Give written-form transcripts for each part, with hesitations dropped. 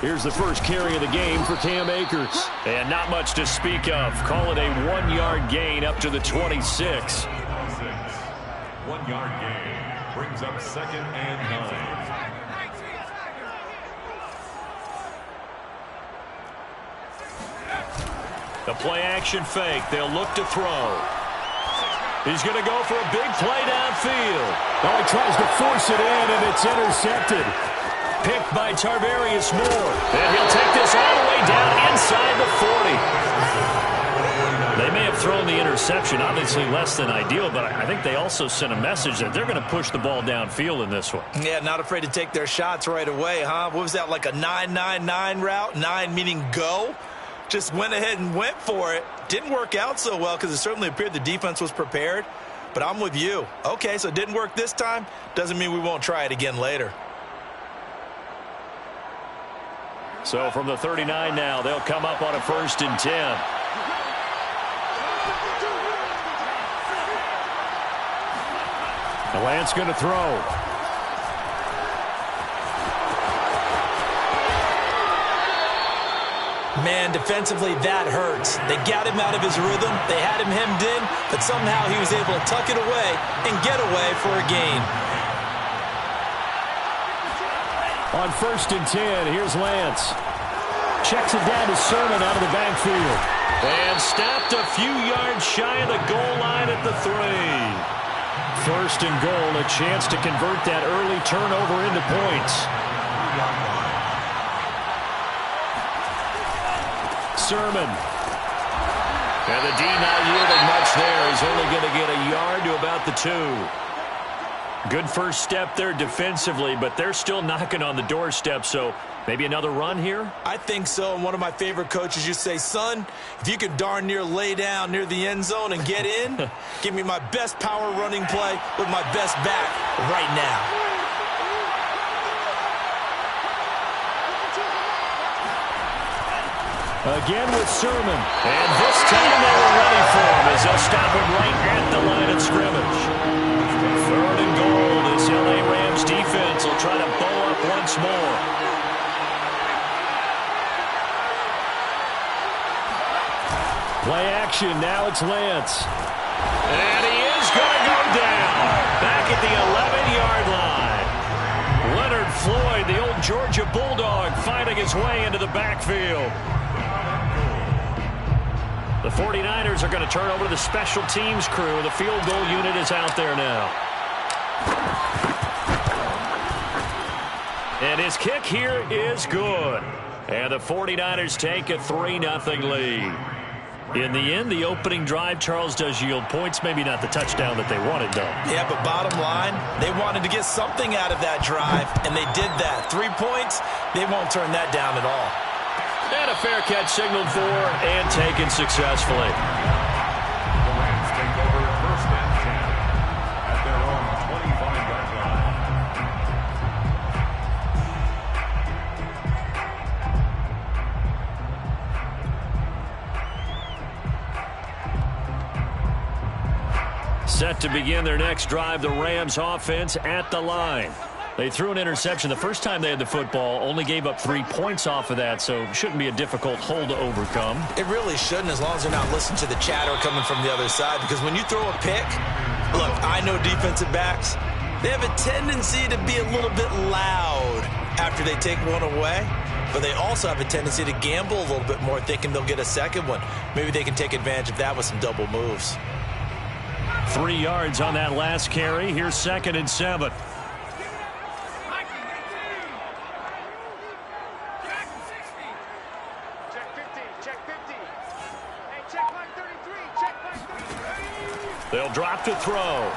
Here's the first carry of the game for Cam Akers. And not much to speak of. Call it a 1-yard gain up to the 26. 1-yard gain brings up 2nd and 9. The play action fake. They'll look to throw. He's going to go for a big play downfield. Oh, he tries to force it in, and it's intercepted. Picked by Tarvarius Moore. And he'll take this all the way down inside the 40. They may have thrown the interception, obviously less than ideal, but I think they also sent a message that they're going to push the ball downfield in this one. Yeah, not afraid to take their shots right away, huh? What was that, like a 9-9-9 route? 9 meaning go? Just went ahead and went for it. Didn't work out so well because it certainly appeared the defense was prepared. But I'm with you. Okay, so it didn't work this time. Doesn't mean we won't try it again later. So from the 39 now, they'll come up on a 1st and 10. Lance going to throw. Man, defensively, that hurts. They got him out of his rhythm. They had him hemmed in, but somehow he was able to tuck it away and get away for a gain. On 1st and 10, here's Lance. Checks it down to Sermon out of the backfield. And stopped a few yards shy of the goal line at the 3. 1st and goal, a chance to convert that early turnover into points. Sermon. And the D not yielding much there. He's only going to get a yard to about the 2. Good first step there defensively, but they're still knocking on the doorstep, so maybe another run here? I think so, and one of my favorite coaches used to say, son, if you could darn near lay down near the end zone and get in, give me my best power running play with my best back right now. Again with Sermon. And this time they were ready for him as they'll stop him right at the line of scrimmage. 3rd and goal. This LA Rams defense will try to bow up once more. Play action. Now it's Lance. And he is going to go down. Back at the 11-yard line. Leonard Floyd, the old Georgia Bulldog, fighting his way into the backfield. The 49ers are going to turn over to the special teams crew. The field goal unit is out there now. And his kick here is good. And the 49ers take a 3-0 lead. In the end, the opening drive, Charles, does yield points. Maybe not the touchdown that they wanted, though. Yeah, but bottom line, they wanted to get something out of that drive, and they did that. 3 points, they won't turn that down at all. And a fair catch signaled for and taken successfully. The Rams take over 1st and 10 at their own 25-yard line. Set to begin their next drive, the Rams offense at the line. They threw an interception the first time they had the football, only gave up 3 points off of that, so shouldn't be a difficult hole to overcome. It really shouldn't, as long as they're not listening to the chatter coming from the other side, because when you throw a pick, look, I know defensive backs, they have a tendency to be a little bit loud after they take one away, but they also have a tendency to gamble a little bit more, thinking they'll get a second one. Maybe they can take advantage of that with some double moves. 3 yards on that last carry. Here's 2nd and 7. They'll drop to throw.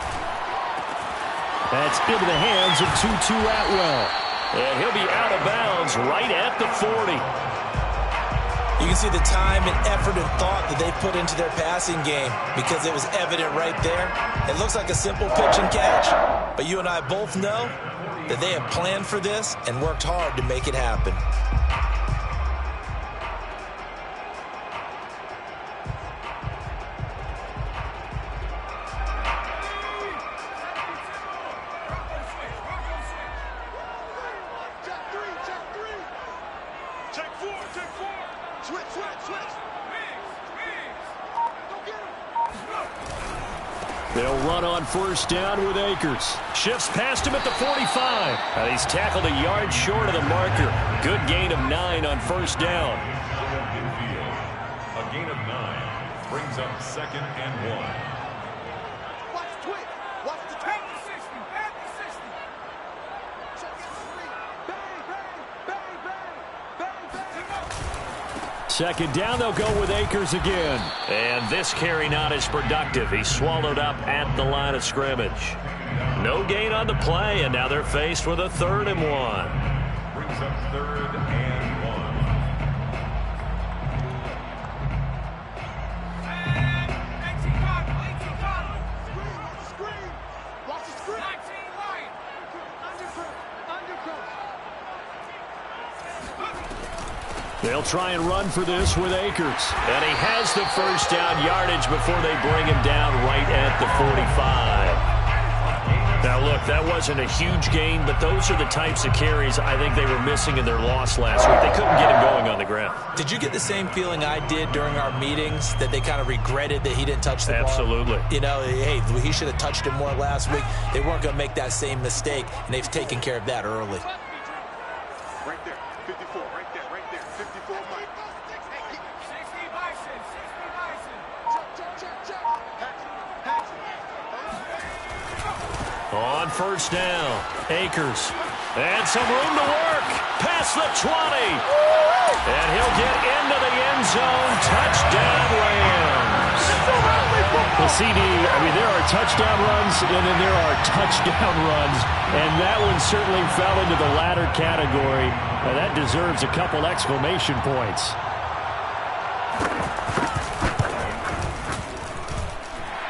That's into the hands of Tutu Atwell. And he'll be out of bounds right at the 40. You can see the time and effort and thought that they put into their passing game because it was evident right there. It looks like a simple pitch and catch, but you and I both know that they have planned for this and worked hard to make it happen. They'll run on first down with Akers. Shifts past him at the 45. And he's tackled a yard short of the marker. Good gain of 9 on first down. A gain of 9 brings up 2nd and 1. Watch the twitch. Watch the twitch. At the 60. At the 60. Check it out. Bang, bang, bang, bang, bang, bang. Second down, they'll go with Akers again. And this carry not as productive. He's swallowed up at the line of scrimmage. No gain on the play, and now they're faced with a 3rd and 1. Brings up 3rd and 1. Watch the screen. 19 wide. Undercut. They'll try and run for this with Akers. And he has the first down yardage before they bring him down right at the 45. Now, look, that wasn't a huge gain, but those are the types of carries I think they were missing in their loss last week. They couldn't get him going on the ground. Did you get the same feeling I did during our meetings, that they kind of regretted that he didn't touch the ball? Absolutely. You know, hey, he should have touched it more last week. They weren't going to make that same mistake, and they've taken care of that early. Right there. 54. Right there. 54 Mike. 60 Bison. Check. On first down, Akers. And some room to work. Past the 20. And he'll get into the end zone. Touchdown, Rams. The CD, there are touchdown runs, and then there are touchdown runs. And that one certainly fell into the latter category. Now, that deserves a couple exclamation points.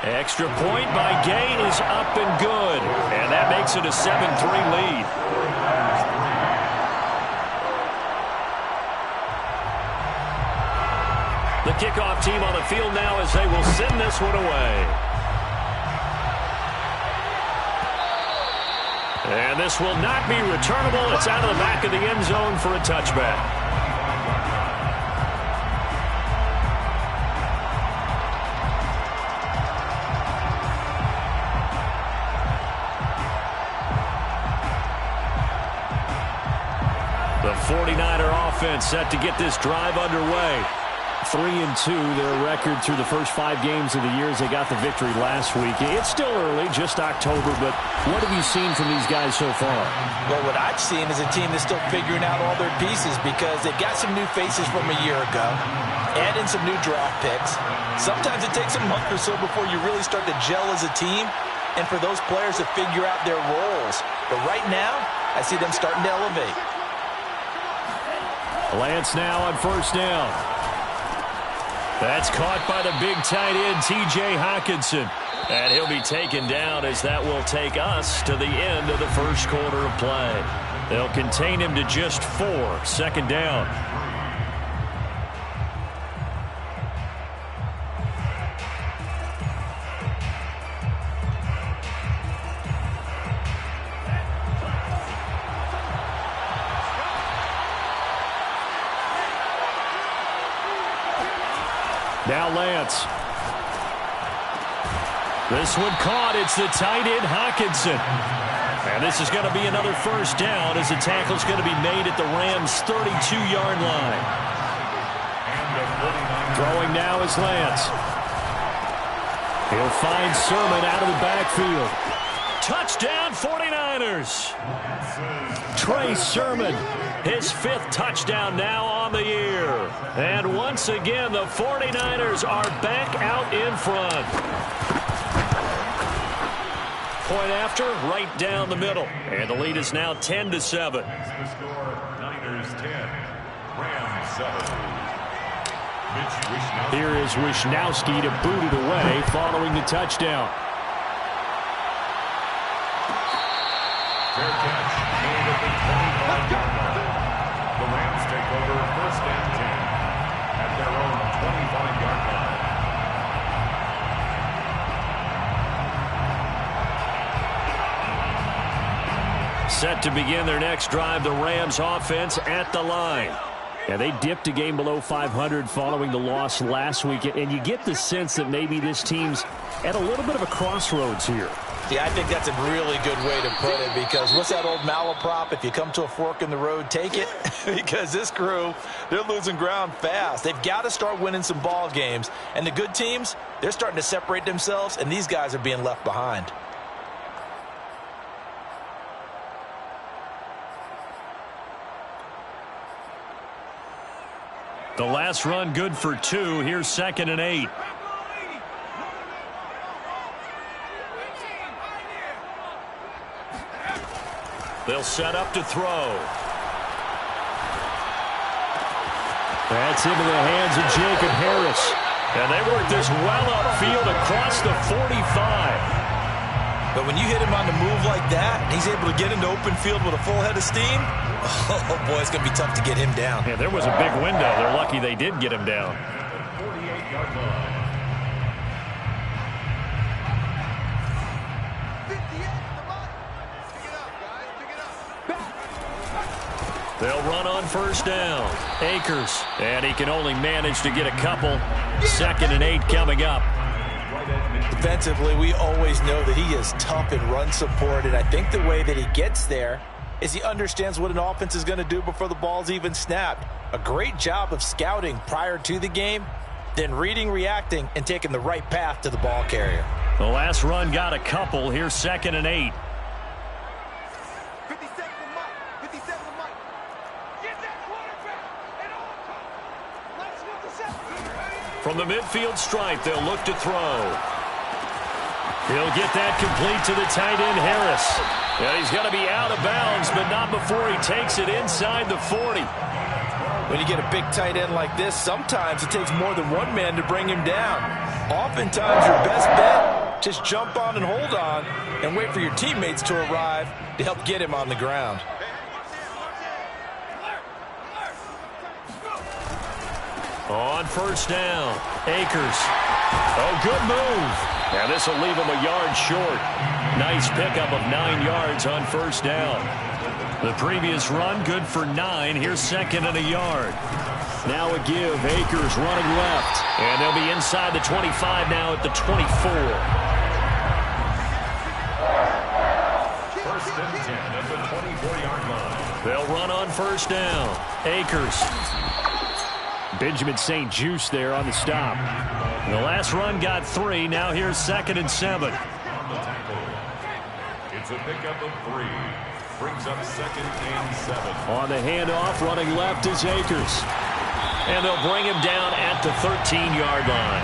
Extra point by Gay is up and good. And that makes it a 7-3 lead. The kickoff team on the field now as they will send this one away. And this will not be returnable. It's out of the back of the end zone for a touchback. The 49er offense set to get this drive underway. 3-2, their record through the first 5 games of the year as they got the victory last week. It's still early, just October, but what have you seen from these guys so far? Well, what I've seen is a team that's still figuring out all their pieces because they've got some new faces from a year ago, add in some new draft picks. Sometimes it takes a month or so before you really start to gel as a team and for those players to figure out their roles. But right now, I see them starting to elevate. Lance now on first down. That's caught by the big tight end, T.J. Hockenson. And he'll be taken down as that will take us to the end of the first quarter of play. They'll contain him to just 4. Second down. Now Lance. This one caught. It's the tight end, Hockenson. And this is going to be another first down as the tackle's going to be made at the Rams' 32-yard line. Throwing now is Lance. He'll find Sermon out of the backfield. Touchdown, 49ers. Trey Sermon. His 5th touchdown now on the year. And once again, the 49ers are back out in front. Point after, right down the middle. And the lead is now 10-7. The score, Niners 10, Rams 7. Here is Wisnowski to boot it away following the touchdown. Fair catch, made at the 25-yard line. The Rams take over first and 10 at their own 25-yard line. Set to begin their next drive, the Rams offense at the line. Yeah, they dipped a game below 500 following the loss last week, and you get the sense that maybe this team's at a little bit of a crossroads here. Yeah, I think that's a really good way to put it, because what's that old malaprop? If you come to a fork in the road, take it. Because this crew, they're losing ground fast. They've got to start winning some ball games. And the good teams, they're starting to separate themselves, and these guys are being left behind. The last run good for 2. Here's 2nd and 8. They'll set up to throw. That's into the hands of Jacob Harris. And they work this well upfield across the 45. But when you hit him on the move like that, and he's able to get into open field with a full head of steam, oh boy, it's going to be tough to get him down. Yeah, there was a big window. They're lucky they did get him down. 48-yard line. 58 at the line. Pick it up, guys. Pick it up. They'll run on first down. Akers. And he can only manage to get a couple. 2nd and 8 coming up. Defensively, we always know that he is tough in run support, and I think the way that he gets there is he understands what an offense is going to do before the ball's even snapped. A great job of scouting prior to the game, then reading, reacting, and taking the right path to the ball carrier. The last run got a couple. Here's 2nd and 8. 57 to Mike. 57 to Mike. Get that quarterback at all costs. Let's go to 7. From the midfield stripe, they'll look to throw. He'll get that complete to the tight end, Harris. Yeah, he's going to be out of bounds, but not before he takes it inside the 40. When you get a big tight end like this, sometimes it takes more than one man to bring him down. Oftentimes, your best bet, just jump on and hold on and wait for your teammates to arrive to help get him on the ground. On first down, Akers. Oh, good move. Now this will leave him a yard short. Nice pickup of 9 yards on first down. The previous run good for 9. Here's 2nd and a yard. Now a give. Akers running left. And they'll be inside the 25 now at the 24. 1st and 10 at the 24-yard line. They'll run on first down. Akers. Benjamin St. Juste there on the stop. The last run got 3. Now here's 2nd and 7. On the tackle. It's a pickup of 3. Brings up 2nd and 7. On the handoff, running left is Akers. And they'll bring him down at the 13-yard line.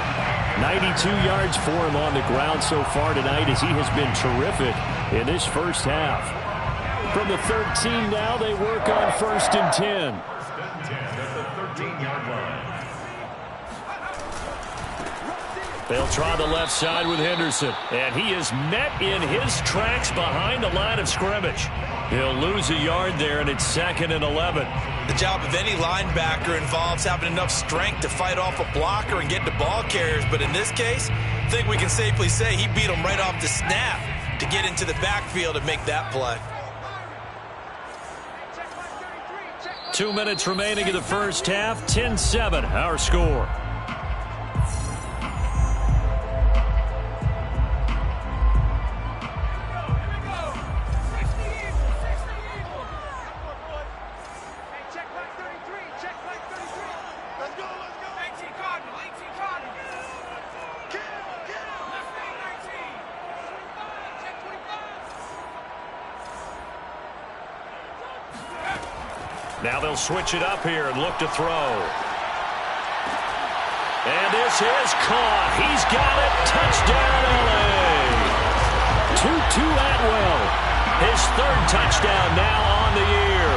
92 yards for him on the ground so far tonight, as he has been terrific in this first half. From the 13 now, they work on 1st and 10. 1st and 10 at the 13-yard line. They'll try the left side with Henderson. And he is met in his tracks behind the line of scrimmage. He'll lose a yard there, and it's 2nd and 11. The job of any linebacker involves having enough strength to fight off a blocker and get to ball carriers. But in this case, I think we can safely say he beat him right off the snap to get into the backfield and make that play. 2 minutes remaining in the first half. 10-7, our score. Now they'll switch it up here and look to throw. And this is caught. He's got it. Touchdown, L.A. Tutu Atwell. His 3rd touchdown now on the year.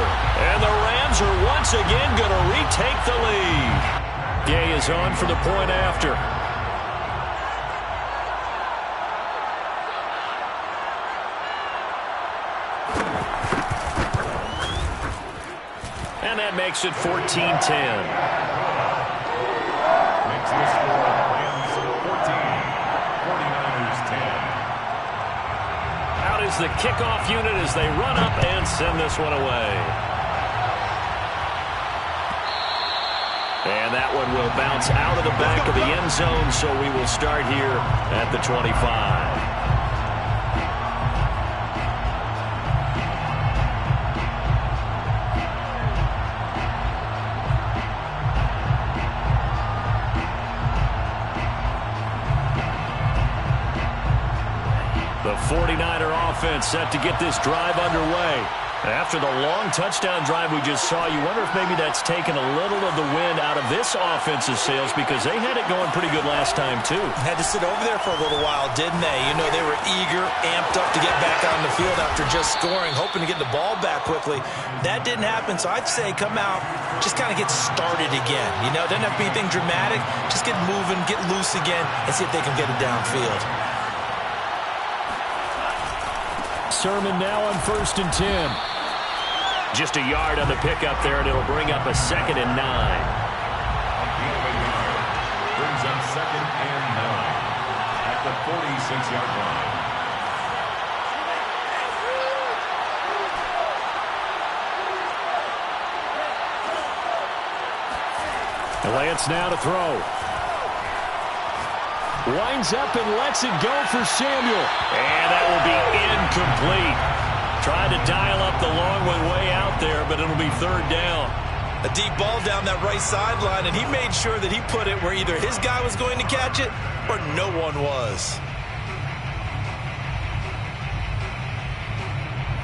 And the Rams are once again going to retake the lead. Gay is on for the point after. And that makes it 14-10. Makes the score Rams 14, 49ers 10. Out is the kickoff unit as they run up and send this one away. that one will bounce out of the back of the end zone, so we will start here at the 25. The 49er offense set to get this drive underway. After the long touchdown drive we just saw, you wonder if maybe that's taken a little of the wind out of this offense's sails, because they had it going pretty good last time, too. Had to sit over there for a little while, didn't they? You know, they were eager, amped up to get back on the field after just scoring, hoping to get the ball back quickly. That didn't happen, so I'd say come out, just kind of get started again. You know, doesn't have to be anything dramatic. Just get moving, get loose again, and see if they can get it downfield. Sermon now on 1st and 10. Just a yard on the pickup there, and it'll bring up a 2nd and 9. Brings up 2nd and 9 at the 46-yard line. Lance now to throw. Winds up and lets it go for Samuel. And that will be incomplete. Tried to dial up the long one way out there, but it'll be 3rd down. A deep ball down that right sideline, and he made sure that he put it where either his guy was going to catch it or no one was.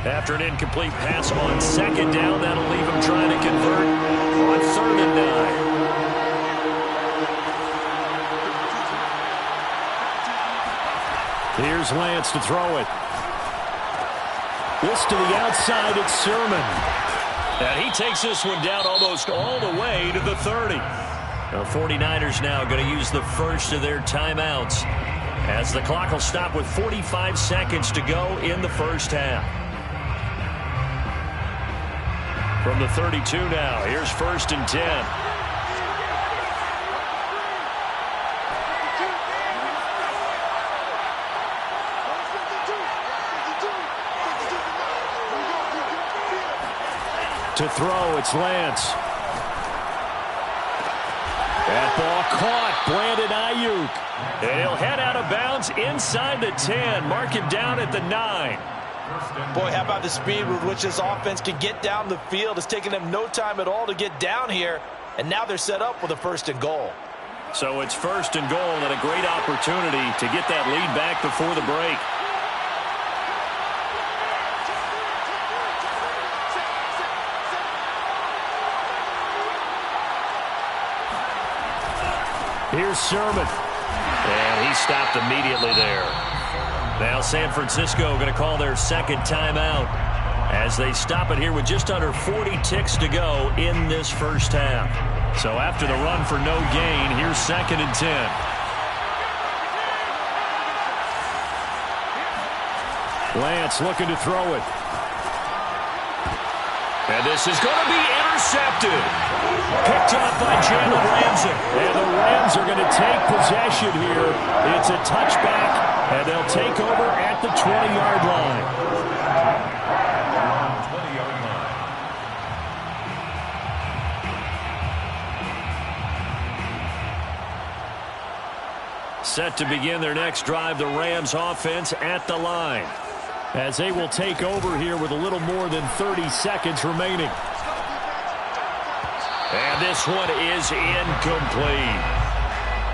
After an incomplete pass on 2nd down, that'll leave him trying to convert on 3rd and 9. Here's Lance to throw it. This to the outside, it's Sermon. And he takes this one down almost all the way to the 30. The 49ers now going to use the first of their timeouts, as the clock will stop with 45 seconds to go in the first half. From the 32 now, here's 1st and 10. To throw, it's Lance. That ball caught. Brandon Ayuk. And he'll head out of bounds inside the 10. Mark him down at the 9. Boy, how about the speed with which this offense can get down the field? It's taken them no time at all to get down here. And now they're set up with a 1st and goal. So it's 1st and goal, and a great opportunity to get that lead back before the break. Here's Sermon. And he stopped immediately there. Now San Francisco going to call their 2nd timeout as they stop it here with just under 40 ticks to go in this first half. So after the run for no gain, here's 2nd and 10. Lance looking to throw it. And this is going to be intercepted. Picked up by Jalen Ramsey. And the Rams are going to take possession here. It's a touchback, and they'll take over at the 20-yard line. 20-yard line. Set to begin their next drive, the Rams offense at the line, as they will take over here with a little more than 30 seconds remaining. And this one is incomplete.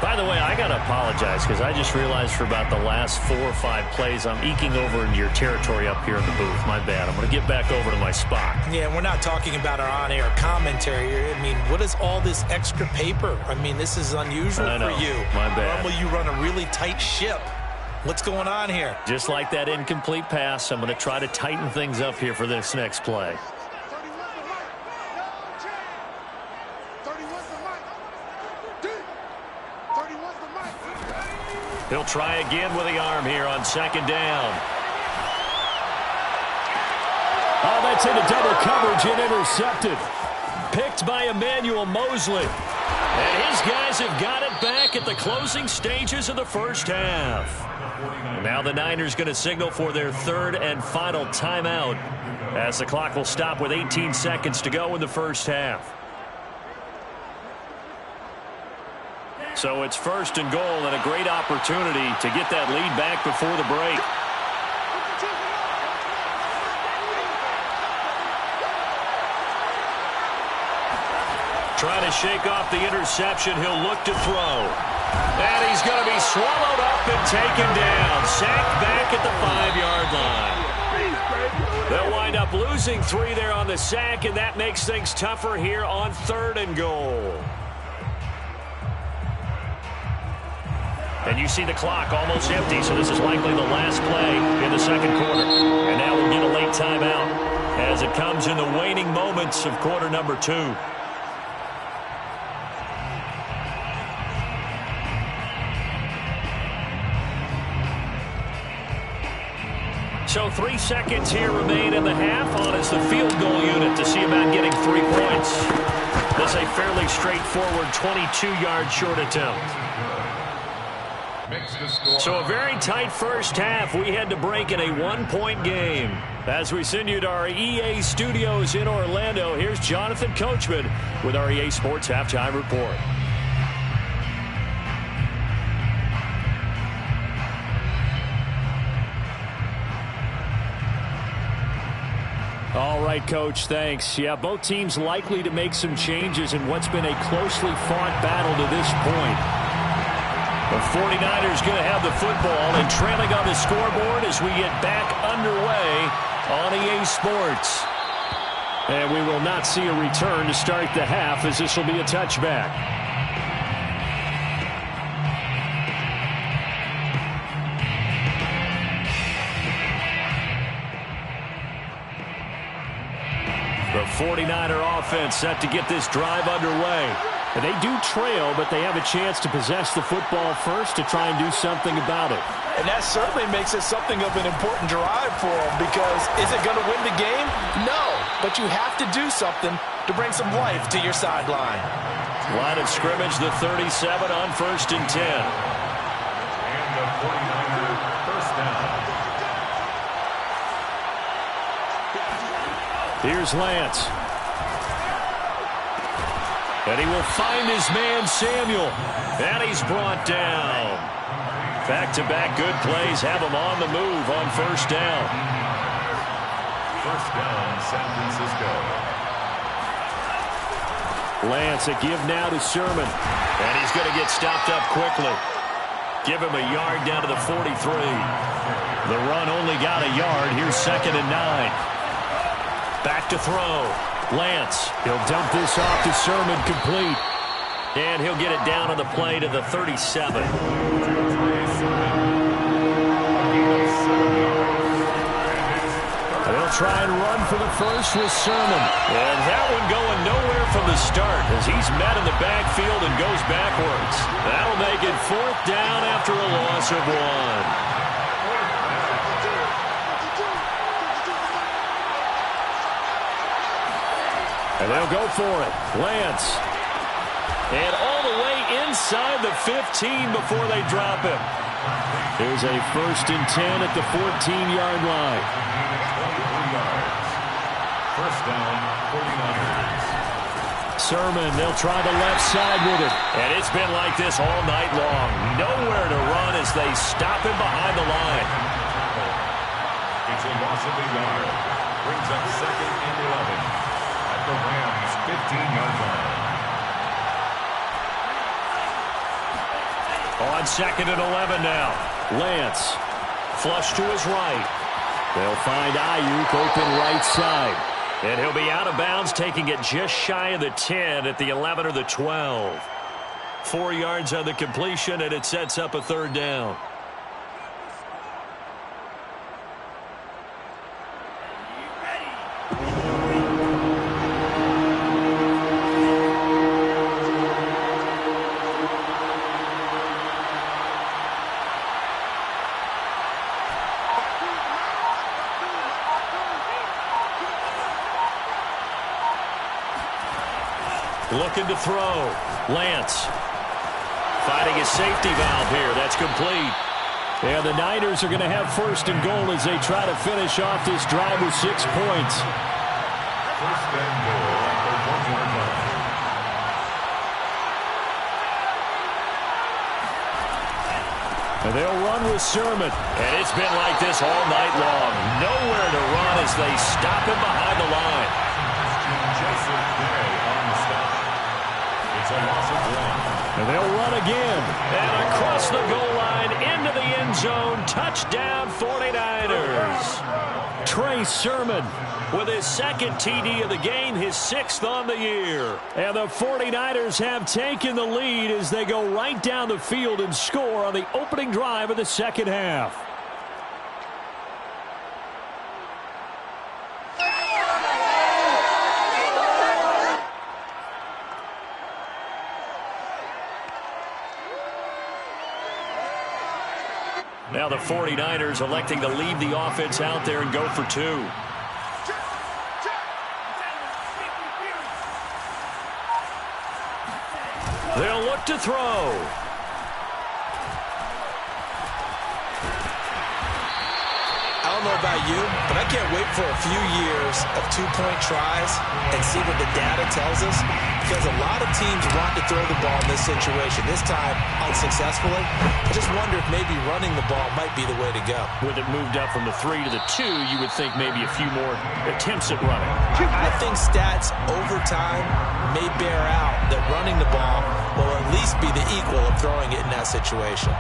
By the way, I got to apologize because I just realized for about the last 4 or 5 plays, I'm eking over into your territory up here in the booth. My bad. I'm going to get back over to my spot. Yeah, we're not talking about our on-air commentary here. I mean, what is all this extra paper? I mean, this is unusual for you. My bad. Normally you run a really tight ship. What's going on here? Just like that incomplete pass, I'm going to try to tighten things up here for this next play. He'll try again with the arm here on 2nd down. Oh, that's into double coverage and intercepted. Picked by Emmanuel Mosley. And his guys have got it back at the closing stages of the first half. Now the Niners going to signal for their 3rd and final timeout as the clock will stop with 18 seconds to go in the first half. So it's 1st and goal and a great opportunity to get that lead back before the break. Trying to shake off the interception. He'll look to throw. And he's going to be swallowed up and taken down. Sacked back at the 5-yard line. They'll wind up losing 3 there on the sack, and that makes things tougher here on 3rd and goal. And you see the clock almost empty, so this is likely the last play in the 2nd quarter. And now we'll get a late timeout as it comes in the waning moments of quarter number 2. So 3 seconds here remain in the half on as the field goal unit to see about getting 3 points. This is a fairly straightforward 22-yard short attempt. So a very tight first half. We had to break in a 1-point game. As we send you to our EA studios in Orlando, here's Jonathan Coachman with our EA Sports Halftime Report. All right, Coach, thanks. Yeah, both teams likely to make some changes in what's been a closely fought battle to this point. The 49ers going to have the football and trailing on the scoreboard as we get back underway on EA Sports. And we will not see a return to start the half as this will be a touchback. The 49er offense set to get this drive underway. And they do trail, but they have a chance to possess the football first to try and do something about it. And that certainly makes it something of an important drive for them, because is it going to win the game? No, but you have to do something to bring some life to your sideline. Line of scrimmage, the 37 on 1st and 10. And the 49er first down. Here's Lance. And he will find his man, Samuel. And he's brought down. Back-to-back good plays have him on the move on 1st down. First down, San Francisco. Lance, a give now to Sermon. And he's going to get stopped up quickly. Give him a yard down to the 43. The run only got a yard. Here's 2nd and 9. Back to throw. Lance. He'll dump this off to Sermon, complete. And he'll get it down on the play to the 37. They'll try and run for the first with Sermon. And that one going nowhere from the start as he's met in the backfield and goes backwards. That'll make it 4th down after a loss of 1. And they'll go for it. Lance. And all the way inside the 15 before they drop him. Here's a 1st and 10 at the 14-yard line. 1st down, 49ers. Sermon, they'll try the left side with it. And it's been like this all night long. Nowhere to run as they stop him behind the line. It's a loss of a yard. Brings up 2nd and 11. The Rams' 15-yard line. On 2nd and 11 now. Lance. Flush to his right. They'll find Ayuk open right side. And he'll be out of bounds, taking it just shy of the 10 at the 11 or the 12. 4 yards on the completion, and it sets up a 3rd down. Looking to throw. Lance. Fighting his safety valve here. That's complete. And the Niners are going to have 1st and goal as they try to finish off this drive with 6 points. 1st and goal at the 1-yard line. And they'll run with Sermon. And it's been like this all night long. Nowhere to run as they stop him behind the line. Joseph Day on the stop. It's a loss of 1. And they'll run again. And across the goal line into the end zone. Touchdown 49ers. Trey Sermon with his second TD of the game, his 6th on the year. And the 49ers have taken the lead as they go right down the field and score on the opening drive of the second half. Now the 49ers electing to leave the offense out there and go for 2. They'll look to throw. I don't know about you, but I can't wait for a few years of two-point tries and see what the data tells us, because a lot of teams want to throw the ball in this situation. This time, unsuccessfully. I just wonder if maybe running the ball might be the way to go. With it moved up from the 3 to the 2, you would think maybe a few more attempts at running. I think stats over time may bear out that running the ball will at least be the equal of throwing it in that situation.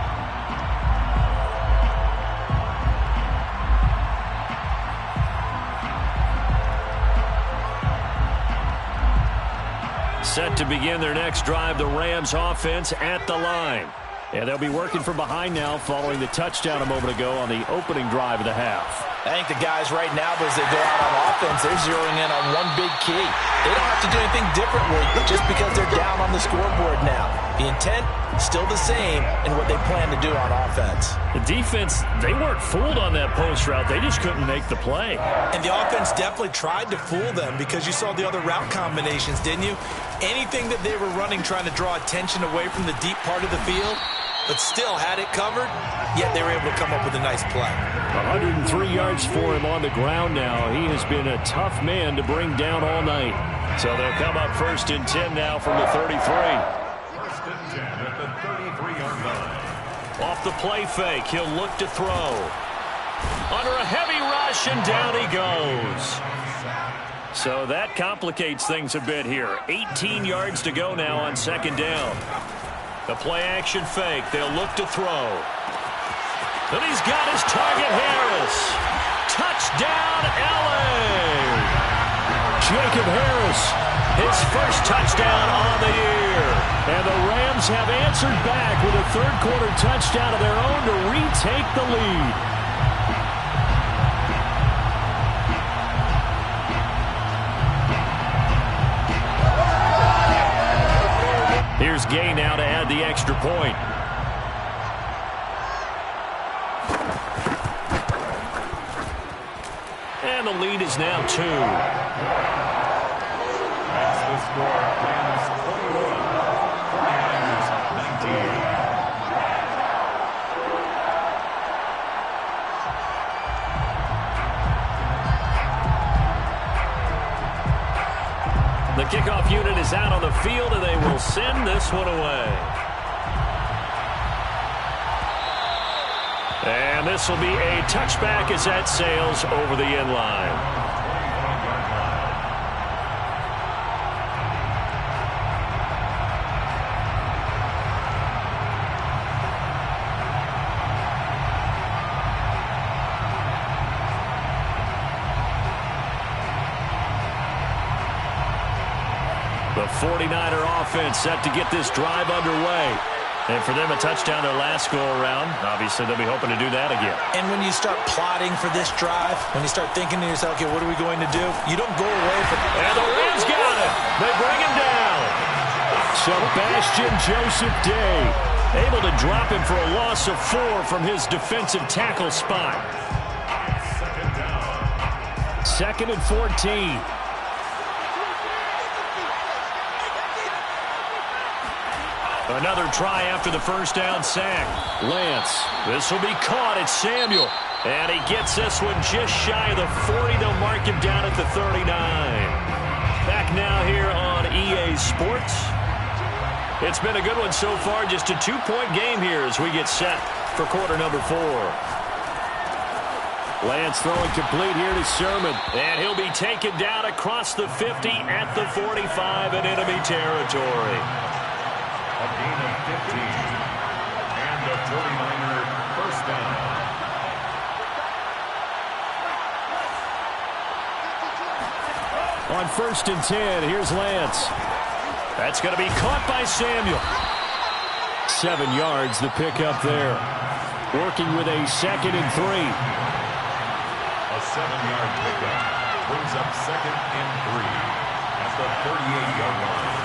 Set to begin their next drive, the Rams offense at the line. And they'll be working from behind now following the touchdown a moment ago on the opening drive of the half. I think the guys right now, as they go out on offense, they're zeroing in on one big key. They don't have to do anything differently just because they're down on the scoreboard now. The intent, still the same in what they plan to do on offense. The defense, they weren't fooled on that post route. They just couldn't make the play. And the offense definitely tried to fool them because you saw the other route combinations, didn't you? Anything that they were running trying to draw attention away from the deep part of the field, but still had it covered, yet they were able to come up with a nice play. 103 yards for him on the ground now. He has been a tough man to bring down all night. So they'll come up 1st and 10 now from the 33. 1st and 10 at the 33-yard line. Off the play fake, he'll look to throw. Under a heavy rush, and down he goes. So that complicates things a bit here. 18 yards to go now on 2nd down. The play-action fake. They'll look to throw. And he's got his target, Harris. Touchdown, L.A. Jacob Harris, his first touchdown on the year. And the Rams have answered back with a third-quarter touchdown of their own to retake the lead. Here's Gay now to add the extra point. And the lead is now 2. That's the score. Rams 21, 49ers 19. The kickoff unit is out on the field, and they will send this one away. And this will be a touchback as that sails over the end line. The 49er offense set to get this drive underway. And for them, a touchdown their last go-around. Obviously, they'll be hoping to do that again. And when you start plotting for this drive, when you start thinking to yourself, okay, what are we going to do? You don't go away from it. And the Rams got it. They bring him down. Sebastian Joseph Day able to drop him for a loss of 4 from his defensive tackle spot. 2nd and 14. Another try after the first down sack. Lance. This will be caught. It's Samuel. And he gets this one just shy of the 40. They'll mark him down at the 39. Back now here on EA Sports. It's been a good one so far. Just a 2-point game here as we get set for quarter number 4. Lance throwing complete here to Sermon. And he'll be taken down across the 50 at the 45 in enemy territory. A gain of 15. And a 49er first down. On 1st and 10, here's Lance. That's going to be caught by Samuel. 7 yards, the pickup there. Working with a 2nd and 3. A 7-yard pickup brings up 2nd and 3 at the 38-yard line.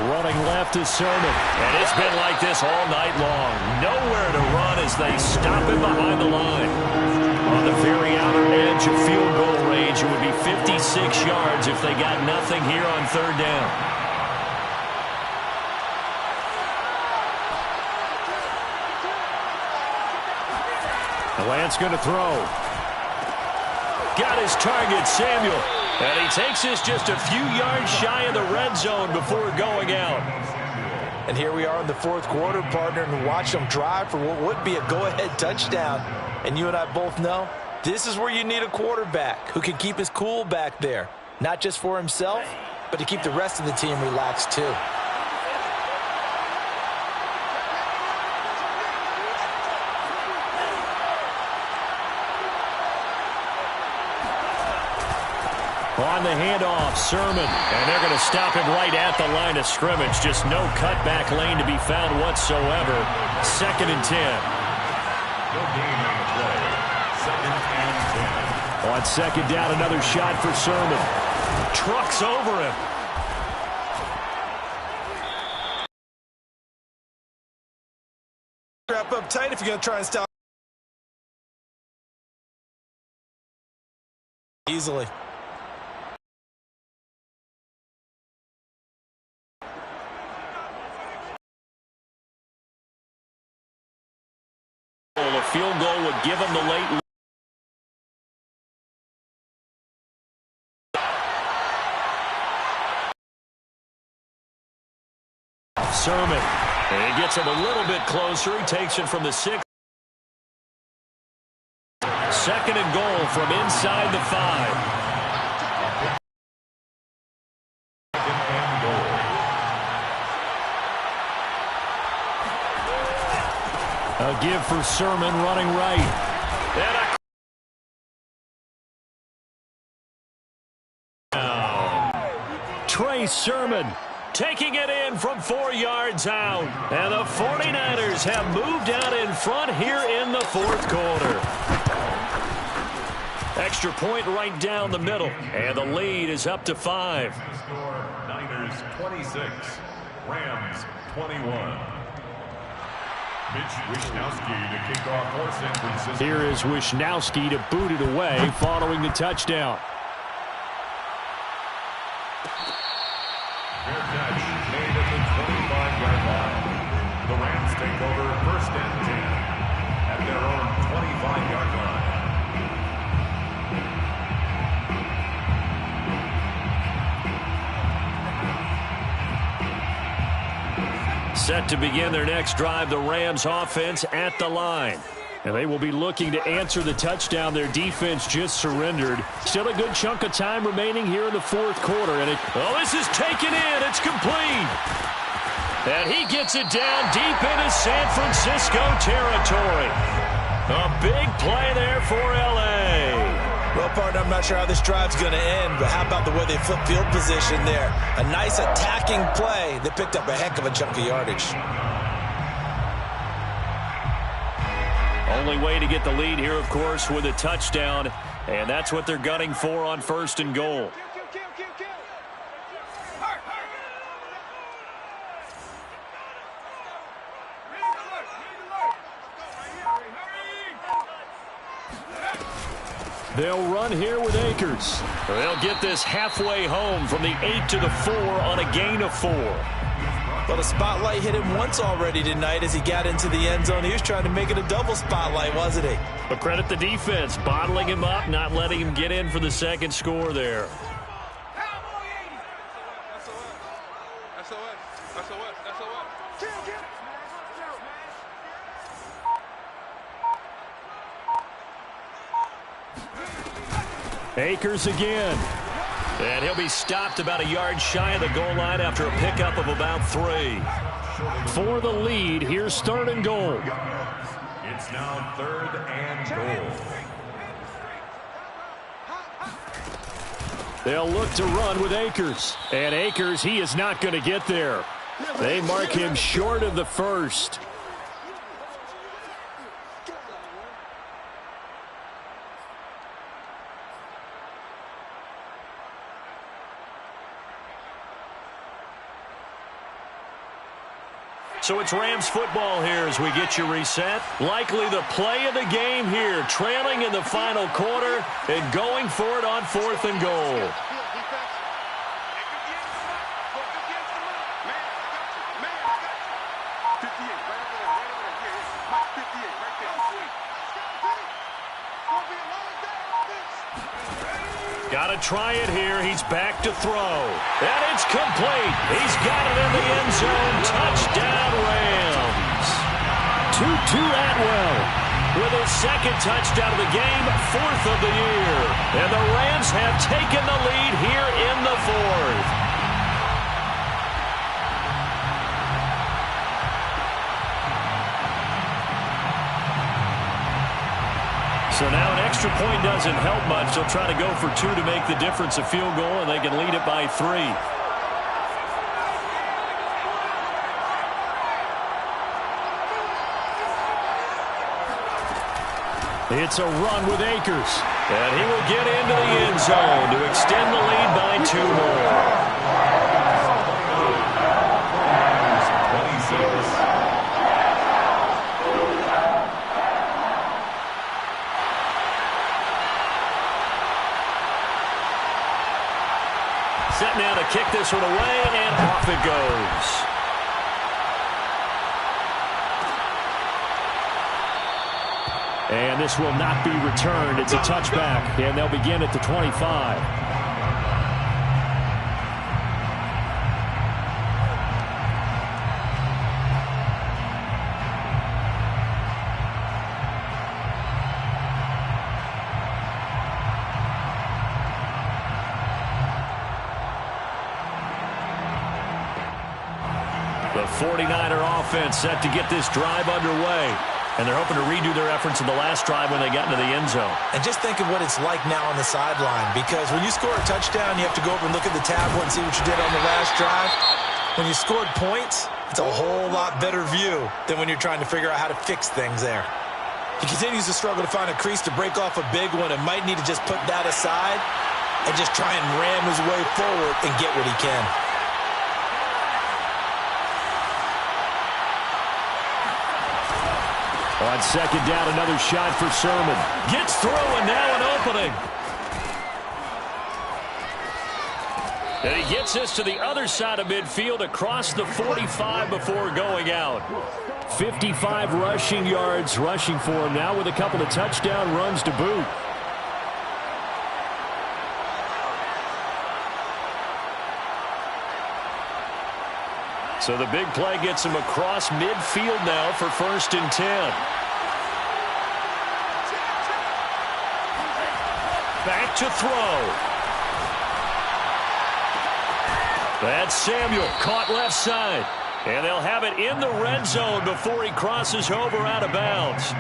Running left is Sermon. And it's been like this all night long. Nowhere to run as they stop him behind the line. On the very outer edge of field goal range, it would be 56 yards if they got nothing here on 3rd down. Lance going to throw. Got his target, Samuel. And he takes this just a few yards shy of the red zone before going out. And here we are in the 4th quarter, partner, and watch them drive for what would be a go-ahead touchdown. And you and I both know this is where you need a quarterback who can keep his cool back there. Not just for himself, but to keep the rest of the team relaxed too. On the handoff, Sermon. And they're going to stop him right at the line of scrimmage. Just no cutback lane to be found whatsoever. 2nd and 10. No gain on the play. 2nd and 10. On 2nd down, another shot for Sermon. Trucks over him. Wrap up tight if you're going to try and stop easily. A field goal would give him the late lead. Sermon. And he gets him a little bit closer. He takes it from the 6. 2nd and goal from inside the 5. 2nd and goal. A give for Sermon running right. Trey Sermon taking it in from 4 yards out. And the 49ers have moved out in front here in the 4th quarter. Extra point right down the middle. And the lead is up to 5. Score Niners 26, Rams 21. Mitch Wishnowsky to kick off for San Francisco. Here is Wishnowsky to boot it away following the touchdown. Fair catch made at the 25-yard line. The Rams take over 1st and 10 at their own 25-yard line. Set to begin their next drive, the Rams offense at the line. And they will be looking to answer the touchdown their defense just surrendered. Still a good chunk of time remaining here in the 4th quarter. And this is taken in. It's complete. And he gets it down deep into San Francisco territory. A big play there for L.A. Well, partner, I'm not sure how this drive's going to end, but how about the way they flip field position there? A nice attacking play. They picked up a heck of a chunk of yardage. Only way to get the lead here, of course, with a touchdown. And that's what they're gunning for on 1st and goal. they'll run here with Akers. They'll get this halfway home from the 8 to the 4 on a gain of 4. Well, the spotlight hit him once already tonight as he got into the end zone. He was trying to make it a double spotlight, wasn't he? But credit the defense, bottling him up, not letting him get in for the second score there. Akers again. And he'll be stopped about a yard shy of the goal line after a pickup of about 3. For the lead, here's 3rd and goal. It's now 3rd and goal. They'll look to run with Akers. And Akers, he is not going to get there. They mark him short of the first. So it's Rams football here as we get you reset. Likely the play of the game here, trailing in the final quarter and going for it on 4th and goal. Got to try it here. He's back to throw. And it's complete. He's got it in the end zone. Touchdown, Rams. Tutu Atwell With his 2nd touchdown of the game, 4th of the year. And the Rams have taken the lead here in the 4th. So now an extra point doesn't help much. They'll try to go for 2 to make the difference a field goal, and they can lead it by 3. It's a run with Akers. And he will get into the end zone to extend the lead by 2 more. Set now to kick this one away, and off it goes. And this will not be returned. It's a touchback, and they'll begin at the 25. The 49er offense set to get this drive underway. And they're hoping to redo their efforts in the last drive when they got into the end zone. And just think of what it's like now on the sideline, because when you score a touchdown, you have to go over and look at the tablet and see what you did on the last drive. When you scored points, it's a whole lot better view than when you're trying to figure out how to fix things there. He continues to struggle to find a crease to break off a big one and might need to just put that aside and just try and ram his way forward and get what he can. On 2nd down, another shot for Sermon. Gets through, and now an opening. And he gets this to the other side of midfield across the 45 before going out. 55 rushing yards rushing for him now with a couple of touchdown runs to boot. So the big play gets him across midfield now for 1st and 10. Back to throw. That's Samuel, caught left side. And they'll have it in the red zone before he crosses over out of bounds.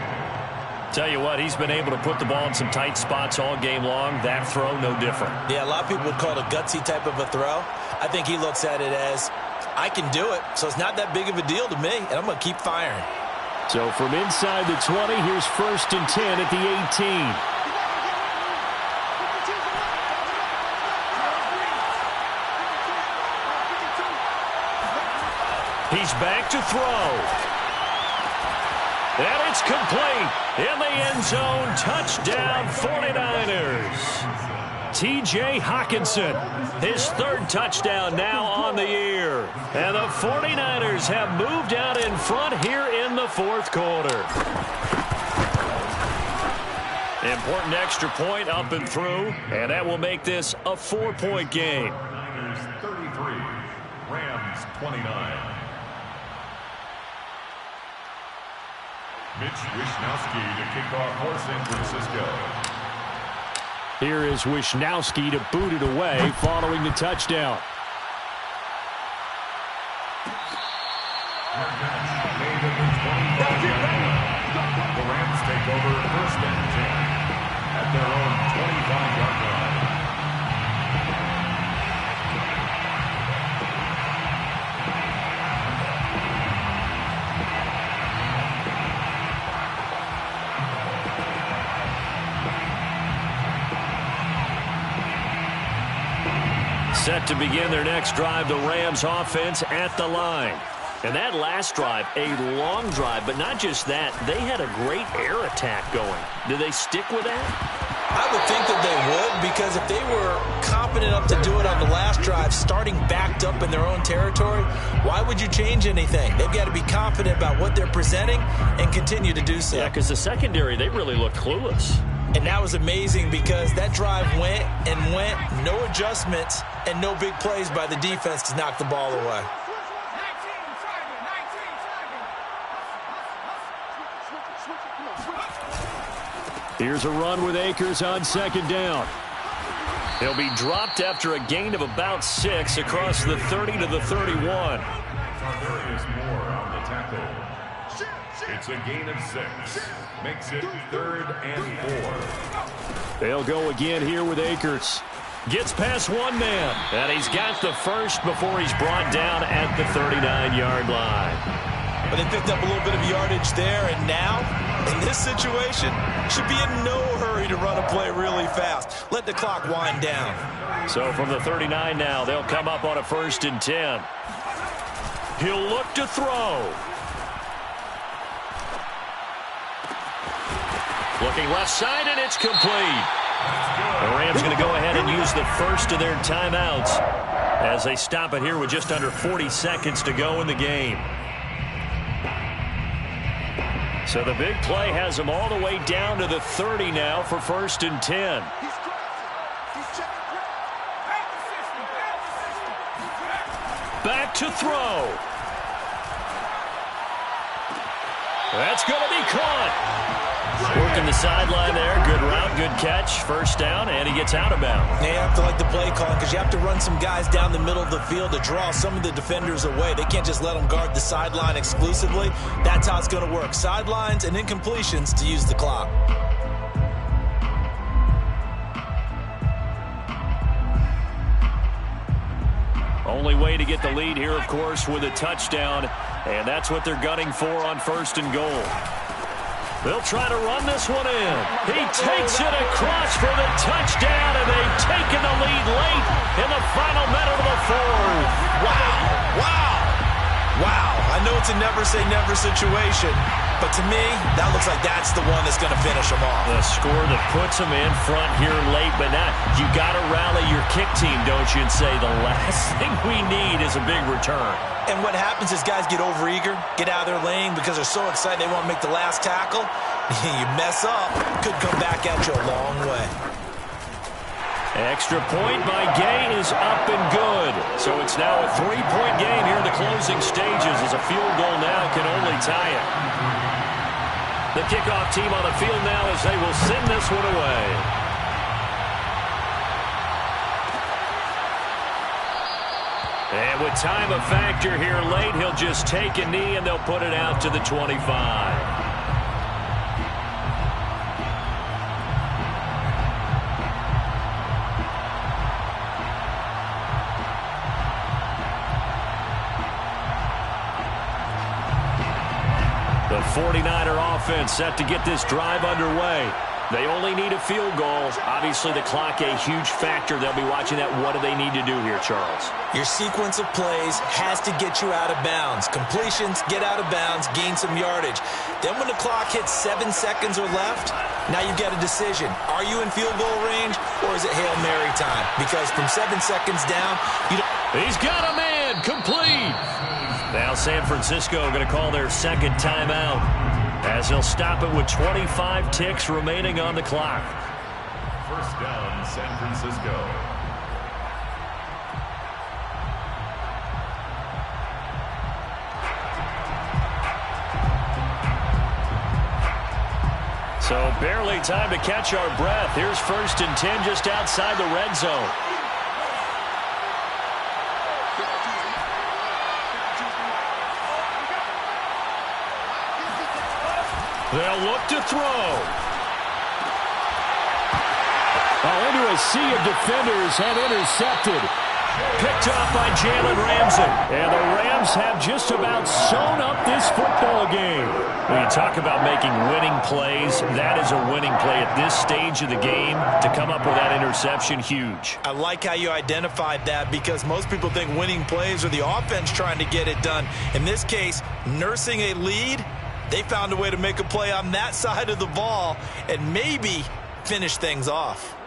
Tell you what, he's been able to put the ball in some tight spots all game long. That throw, no different. Yeah, a lot of people would call it a gutsy type of a throw. I think he looks at it as, I can do it, so it's not that big of a deal to me, and I'm going to keep firing. So from inside the 20, here's 1st and 10 at the 18. He's back to throw. And it's complete. In the end zone, touchdown 49ers. T.J. Hawkinson, his 3rd touchdown now on the year. And the 49ers have moved out in front here in the 4th quarter. Important extra point up and through, and that will make this a 4-point game. 33, Rams 29. Mitch Wishnowsky to kick off for San Francisco. Here is Wisnowski to boot it away following the touchdown. Made at the 25-yard line. The Rams take over 1st and 10 at their own 25-yard line. Set to begin their next drive, the Rams offense at the line. And that last drive, a long drive, but not just that, they had a great air attack going. Do they stick with that? I would think that they would, because if they were confident enough to do it on the last drive, starting backed up in their own territory, why would you change anything? They've got to be confident about what they're presenting and continue to do so. Yeah, because the secondary, they really looked clueless. And that was amazing because that drive went and went, no adjustments and no big plays by the defense to knock the ball away. Here's a run with Akers on 2nd down. He'll be dropped after a gain of about 6 across the 30 to the 31. There is more on the tackle. It's a gain of 6. Makes it 3rd and 4. They'll go again here with Akers. Gets past one man, and he's got the first before he's brought down at the 39-yard line. But they picked up a little bit of yardage there, and now, in this situation, should be in no hurry to run a play really fast. Let the clock wind down. So from the 39 now, they'll come up on a 1st and 10. He'll look to throw. Looking left side, and it's complete. The Rams going to go ahead and use the first of their timeouts as they stop it here with just under 40 seconds to go in the game. So the big play has them all the way down to the 30 now for 1st and 10. Back to throw. That's going to be caught. Working the sideline there. Good route, good catch. 1st down, and he gets out of bounds. Yeah, you have to like the play calling because you have to run some guys down the middle of the field to draw some of the defenders away. They can't just let them guard the sideline exclusively. That's how it's going to work. Sidelines and incompletions to use the clock. Only way to get the lead here, of course, with a touchdown, and that's what they're gunning for on 1st and goal. They'll try to run this one in. He takes it across for the touchdown, and they've taken the lead late in the final minute of the 4th. Wow. Wow. Wow. I know it's a never-say-never situation, but to me, that looks like that's the one that's going to finish them off. The score that puts them in front here late, but now you got to rally your kick team, don't you, and say the last thing we need is a big return. And what happens is guys get overeager, get out of their lane because they're so excited they want to make the last tackle. You mess up, could come back at you a long way. Extra point by Gay is up and good. So it's now a 3-point game here in the closing stages as a field goal now can only tie it. The kickoff team on the field now as they will send this one away. And with time a factor here late, he'll just take a knee and they'll put it out to the 25. The 49er offense set to get this drive underway. They only need a field goal. Obviously, the clock a huge factor. They'll be watching that. What do they need to do here, Charles? Your sequence of plays has to get you out of bounds. Completions, get out of bounds, gain some yardage. Then when the clock hits 7 seconds or left, now you've got a decision. Are you in field goal range, or is it Hail Mary time? Because from 7 seconds down, you don't... He's got a man. Complete. Now San Francisco going to call their second timeout as they'll stop it with 25 ticks remaining on the clock. 1st down, San Francisco. So barely time to catch our breath. Here's 1st and 10 just outside the red zone. They'll look to throw. Into a sea of defenders and intercepted. Picked off by Jalen Ramsey. And the Rams have just about sewn up this football game. When you talk about making winning plays, that is a winning play at this stage of the game. To come up with that interception, huge. I like how you identified that because most people think winning plays are the offense trying to get it done. In this case, nursing a lead, they found a way to make a play on that side of the ball and maybe finish things off.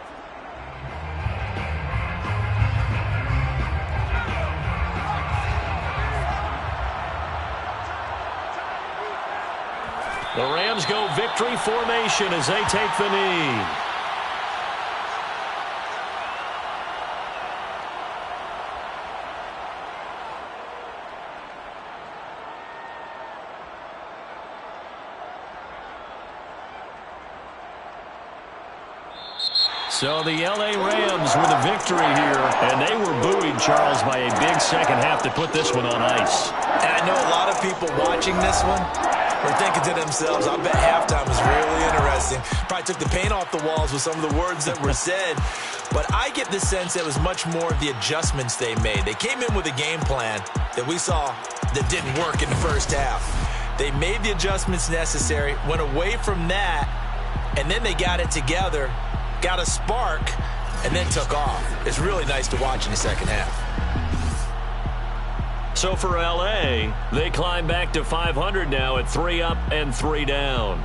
The Rams go victory formation as they take the knee. So the L.A. Rams with a victory here, and they were buoyed, Charles, by a big second half to put this one on ice. And I know a lot of people watching this one are thinking to themselves, I bet halftime was really interesting. Probably took the paint off the walls with some of the words that were said. But I get the sense it was much more of the adjustments they made. They came in with a game plan that we saw that didn't work in the first half. They made the adjustments necessary, went away from that, and then they got it together, got a spark, and then took off. It's really nice to watch in the second half. So for L.A., they climb back to 500 now at 3 up and 3 down.